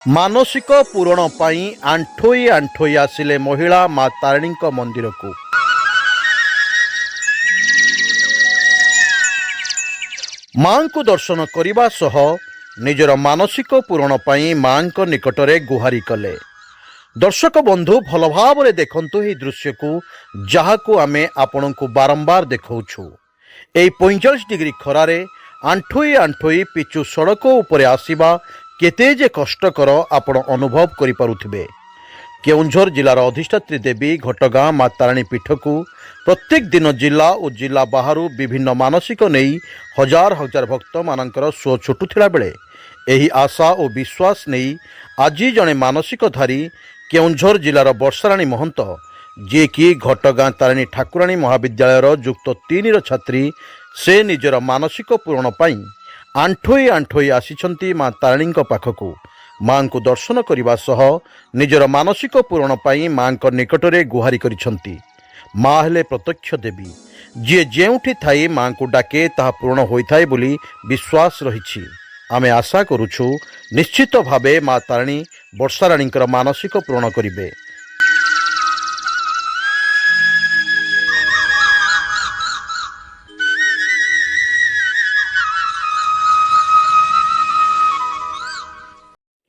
ମାନସିକ ପୂରଣ ପାଇଁ ଆଣ୍ଠୋଇ ଆଣ୍ଠୋଇ ଆସିଲେ ମହିଳା ମା ତାରିଣୀଙ୍କ ମନ୍ଦିରକୁ। ମାଙ୍କୁ ଦର୍ଶନ କରିବା ସହ ନିଜର ମାନସିକ ପୂରଣ ପାଇଁ ମାଙ୍କ ନିକଟରେ ଗୁହାରି କଲେ। ଦର୍ଶକ ବନ୍ଧୁ ଭଲ ଭାବରେ ଦେଖନ୍ତୁ ଏହି ଦୃଶ୍ୟକୁ, ଯାହାକୁ ଆମେ ଆପଣଙ୍କୁ ବାରମ୍ବାର ଦେଖାଉଛୁ। ଏହି 45 ଡିଗ୍ରୀ ଖରାରେ ଆଣ୍ଠୋଇ ଆଣ୍ଠୋଇ ପିଚୁ ସଡ଼କ ଉପରେ ଆସିବା କେତେ ଯେ କଷ୍ଟକର ଆପଣ ଅନୁଭବ କରିପାରୁଥିବେ। କେଉଁଝର ଜିଲ୍ଲାର ଅଧିଷ୍ଠାତ୍ରୀ ଦେବୀ ଘଟଗାଁ ମା ତାରିଣୀ ପୀଠକୁ ପ୍ରତ୍ୟେକ ଦିନ ଜିଲ୍ଲା ଓ ଜିଲ୍ଲା ବାହାରୁ ବିଭିନ୍ନ ମାନସିକ ନେଇ ହଜାର ହଜାର ଭକ୍ତମାନଙ୍କର ସୁଅ ଛୁଟୁଥିଲା ବେଳେ ଏହି ଆଶା ଓ ବିଶ୍ୱାସ ନେଇ ଆଜି ଜଣେ ମାନସିକଧାରୀ କେଉଁଝର ଜିଲ୍ଲାର ବର୍ଷାରାଣୀ ମହନ୍ତ, ଯିଏକି ଘଟଗାଁ ତାରିଣୀ ଠାକୁରାଣୀ ମହାବିଦ୍ୟାଳୟର ଯୁକ୍ତ 3ର ଛାତ୍ରୀ, ସେ ନିଜର ମାନସିକ ପୂରଣ ପାଇଁ ଆଣ୍ଠୋଇ ଆଣ୍ଠୋଇ ଆସିଛନ୍ତି ମା ତାରିଣୀଙ୍କ ପାଖକୁ। ମାଙ୍କୁ ଦର୍ଶନ କରିବା ସହ ନିଜର ମାନସିକ ପୂରଣ ପାଇଁ ମାଙ୍କ ନିକଟରେ ଗୁହାରି କରିଛନ୍ତି। ମା ହେଲେ ପ୍ରତ୍ୟକ୍ଷ ଦେବୀ, ଯିଏ ଯେଉଁଠି ଥାଇ ମାଙ୍କୁ ଡାକେ ତାହା ପୂରଣ ହୋଇଥାଏ ବୋଲି ବିଶ୍ୱାସ ରହିଛି। ଆମେ ଆଶା କରୁଛୁ ନିଶ୍ଚିତ ଭାବେ ମା ତାରିଣୀ ବର୍ଷାରାଣୀଙ୍କର ମାନସିକ ପୂରଣ କରିବେ।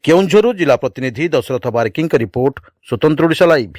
କେଉଁଝରରୁ ଜିଲ୍ଲା ପ୍ରତିନିଧି ଦଶରଥ ବାରିକଙ୍କ ରିପୋର୍ଟ, ସ୍ୱତନ୍ତ୍ର ଓଡ଼ିଶା ଲାଇଭ୍।